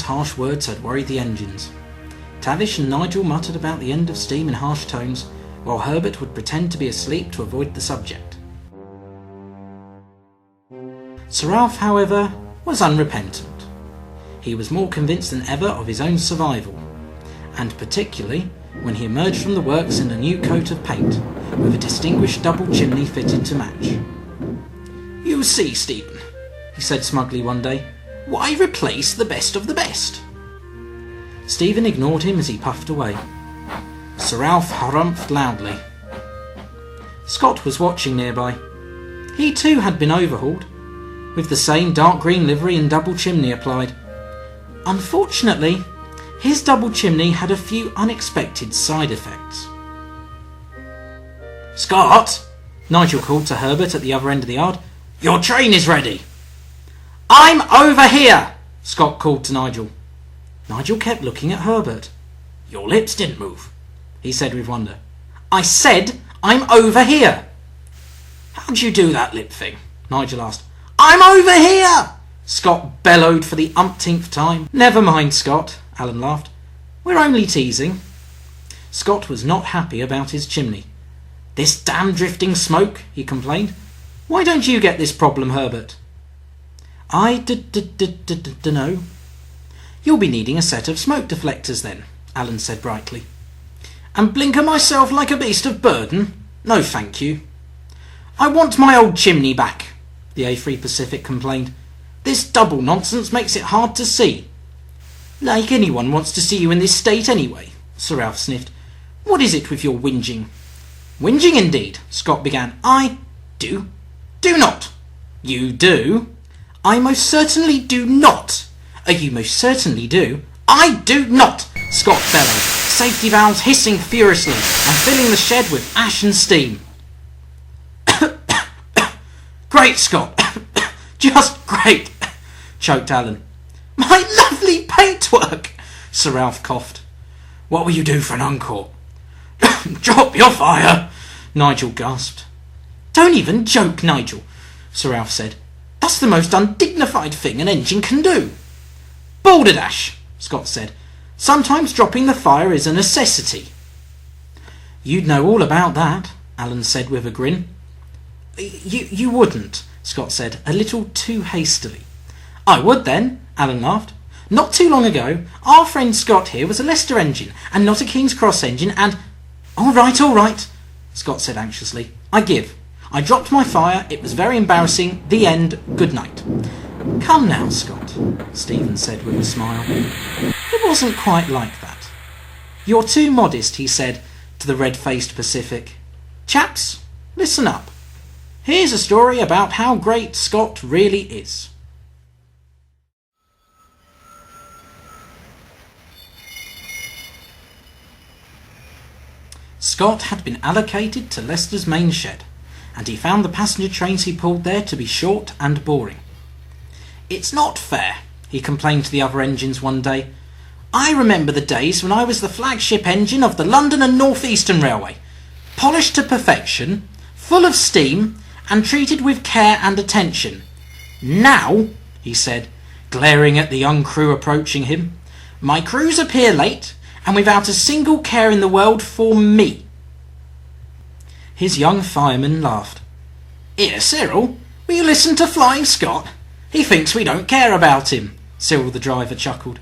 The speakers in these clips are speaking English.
harsh words had worried the engines. Tavish and Nigel muttered about the end of steam in harsh tones, while Herbert would pretend to be asleep to avoid the subject. Sir Ralph, however, was unrepentant. He was more convinced than ever of his own survival, and particularly when he emerged from the works in a new coat of paint, with a distinguished double chimney fitted to match. "You see, Stephen," he said smugly one day, "why replace the best of the best?" Stephen ignored him as he puffed away. Sir Ralph harumphed loudly. Scott was watching nearby. He too had been overhauled, with the same dark green livery and double chimney applied. Unfortunately, his double chimney had a few unexpected side effects. "Scott!" Nigel called to Herbert at the other end of the yard. "Your train is ready." "I'm over here!" Scott called to Nigel. Nigel kept looking at Herbert. "Your lips didn't move," he said with wonder. "I said I'm over here." "How'd you do that lip thing?" Nigel asked. "I'm over here!" Scott bellowed for the umpteenth time. "Never mind, Scott," Alan laughed. "We're only teasing." Scott was not happy about his chimney. "This damn drifting smoke," he complained. "Why don't you get this problem, Herbert?" "I dunno." "You'll be needing a set of smoke deflectors then," Alan said brightly. "And blinker myself like a beast of burden? No thank you." "I want my old chimney back," the A3 Pacific complained. "This double nonsense makes it hard to see." "Like anyone wants to see you in this state anyway," Sir Ralph sniffed. "What is it with your whinging?" "Whinging indeed," Scott began. "I do not." "You do?" "I most certainly do not." "You most certainly do." "I do not," Scott bellowed, safety valves hissing furiously and filling the shed with ash and steam. "Great, Scott." "Just great," choked Alan. "My lovely paintwork," Sir Ralph coughed. "What will you do for an encore?" "Drop your fire," Nigel gasped. "Don't even joke, Nigel," Sir Ralph said. "That's the most undignified thing an engine can do." "Balderdash," Scott said. "Sometimes dropping the fire is a necessity." "You'd know all about that," Alan said with a grin. You wouldn't," Scott said, a little too hastily. "I would then," Alan laughed. "Not too long ago, our friend Scott here was a Leicester engine, and not a King's Cross engine, and—" All right, Scott said anxiously. "I give. I dropped my fire, it was very embarrassing, the end, good night." "Come now, Scott," Stephen said with a smile. "It wasn't quite like that." "You're too modest," he said to the red-faced Pacific. "Chaps, listen up. Here's a story about how great Scott really is." Scott had been allocated to Leicester's main shed, and he found the passenger trains he pulled there to be short and boring. "It's not fair," he complained to the other engines one day. "I remember the days when I was the flagship engine of the London and North Eastern Railway, polished to perfection, full of steam, and treated with care and attention. Now," he said, glaring at the young crew approaching him, "my crews appear late, and without a single care in the world for me." His young fireman laughed. "Here, Cyril, will you listen to Flying Scott? He thinks we don't care about him," Cyril the driver chuckled.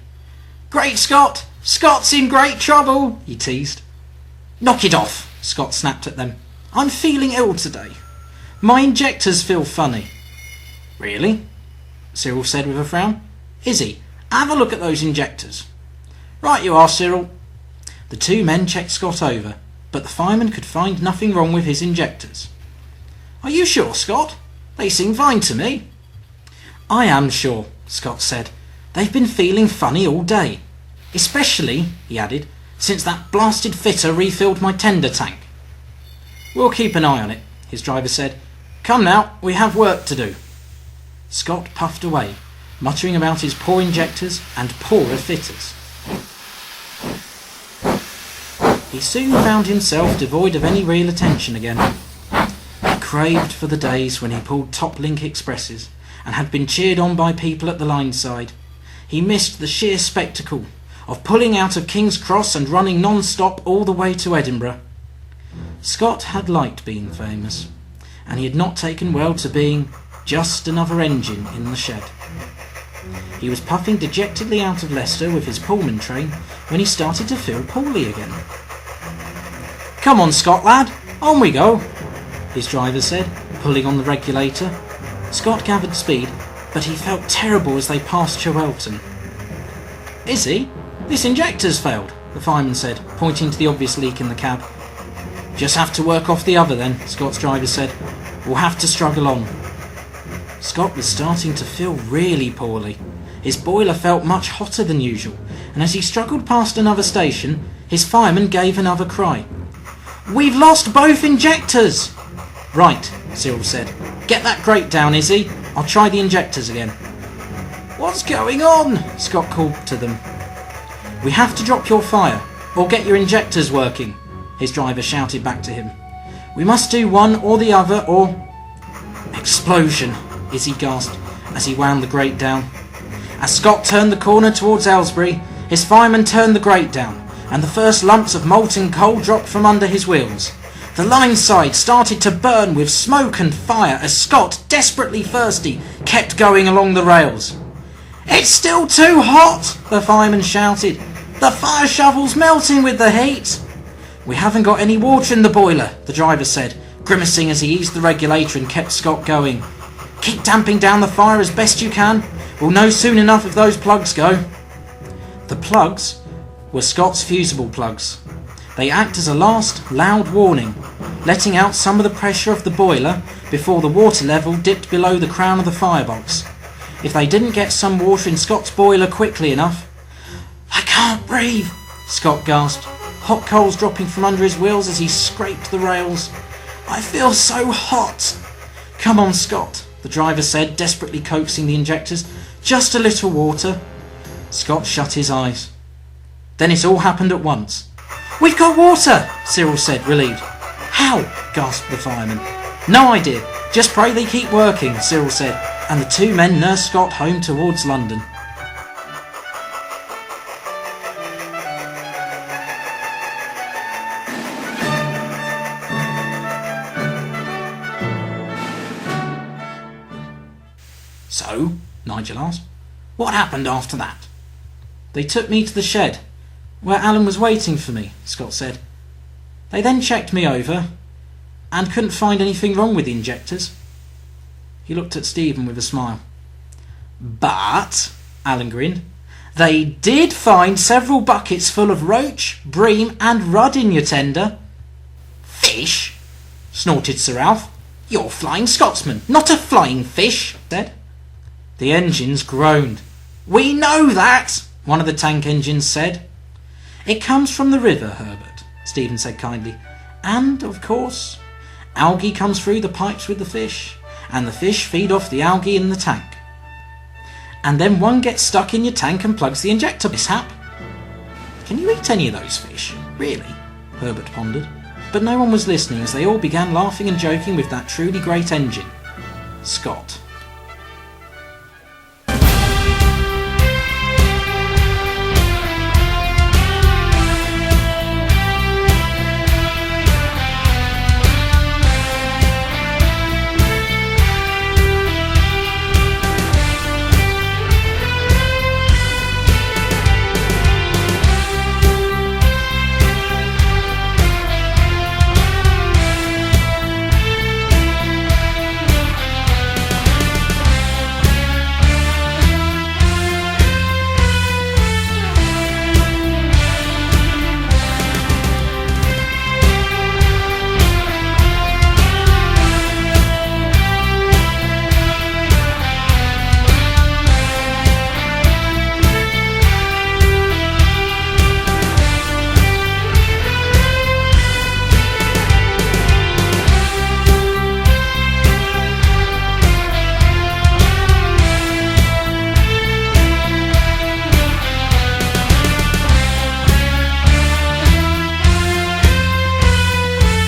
"Great Scott! Scott's in great trouble," he teased. "Knock it off," Scott snapped at them. "I'm feeling ill today. My injectors feel funny." "Really?" Cyril said with a frown. "Izzy, have a look at those injectors." "Right you are, Cyril." The two men checked Scott over, but the fireman could find nothing wrong with his injectors. "Are you sure, Scott? They seem fine to me." "I am sure," Scott said. "They've been feeling funny all day. Especially," he added, "since that blasted fitter refilled my tender tank." "We'll keep an eye on it," his driver said. "Come now, we have work to do." Scott puffed away, muttering about his poor injectors and poorer fitters. He soon found himself devoid of any real attention again. He craved for the days when he pulled top-link expresses and had been cheered on by people at the line side. he missed the sheer spectacle of pulling out of King's Cross and running non-stop all the way to Edinburgh. Scott had liked being famous, and he had not taken well to being just another engine in the shed. He was puffing dejectedly out of Leicester with his Pullman train when he started to feel poorly again. "Come on, Scott, lad, on we go," his driver said, pulling on the regulator. Scott gathered speed, but he felt terrible as they passed Chowelton. "Izzy, this injector's failed," the fireman said, pointing to the obvious leak in the cab. "Just have to work off the other then," Scott's driver said. "We'll have to struggle on." Scott was starting to feel really poorly. His boiler felt much hotter than usual, and as he struggled past another station, his fireman gave another cry. "We've lost both injectors!" "Right," Cyril said. "Get that grate down, Izzy. I'll try the injectors again." "What's going on?" Scott called to them. "We have to drop your fire, or get your injectors working," his driver shouted back to him. "We must do one or the other, or—" "Explosion," Izzy gasped as he wound the grate down. As Scott turned the corner towards Aylesbury, his fireman turned the grate down, and the first lumps of molten coal dropped from under his wheels. The line side started to burn with smoke and fire as Scott, desperately thirsty, kept going along the rails. "It's still too hot," the fireman shouted. "The fire shovel's melting with the heat." "We haven't got any water in the boiler," the driver said, grimacing as he eased the regulator and kept Scott going. "Keep damping down the fire as best you can. We'll know soon enough if those plugs go." The plugs were Scott's fusible plugs. They act as a last, loud warning, letting out some of the pressure of the boiler before the water level dipped below the crown of the firebox. If they didn't get some water in Scott's boiler quickly enough— "I can't breathe," Scott gasped, hot coals dropping from under his wheels as he scraped the rails. "I feel so hot." "Come on, Scott," the driver said, desperately coaxing the injectors. "Just a little water." Scott shut his eyes. Then it all happened at once. "We've got water," Cyril said, relieved. "How?" gasped the fireman. "No idea. Just pray they keep working," Cyril said, and the two men nursed Scott home towards London. "So," Nigel asked, "what happened after that?" "They took me to the shed, where Alan was waiting for me," Scott said. "They then checked me over, and couldn't find anything wrong with the injectors." He looked at Stephen with a smile. "But," Alan grinned, "they did find several buckets full of roach, bream and rudd in your tender." "Fish?" snorted Sir Ralph. "You're Flying Scotsman, not a flying fish," said. The engines groaned. "We know that," one of the tank engines said. "It comes from the river, Herbert," Stephen said kindly. "And, of course, algae comes through the pipes with the fish, and the fish feed off the algae in the tank. And then one gets stuck in your tank and plugs the injector mishap." "Can you eat any of those fish? Really?" Herbert pondered. But no one was listening as they all began laughing and joking with that truly great engine, Scott.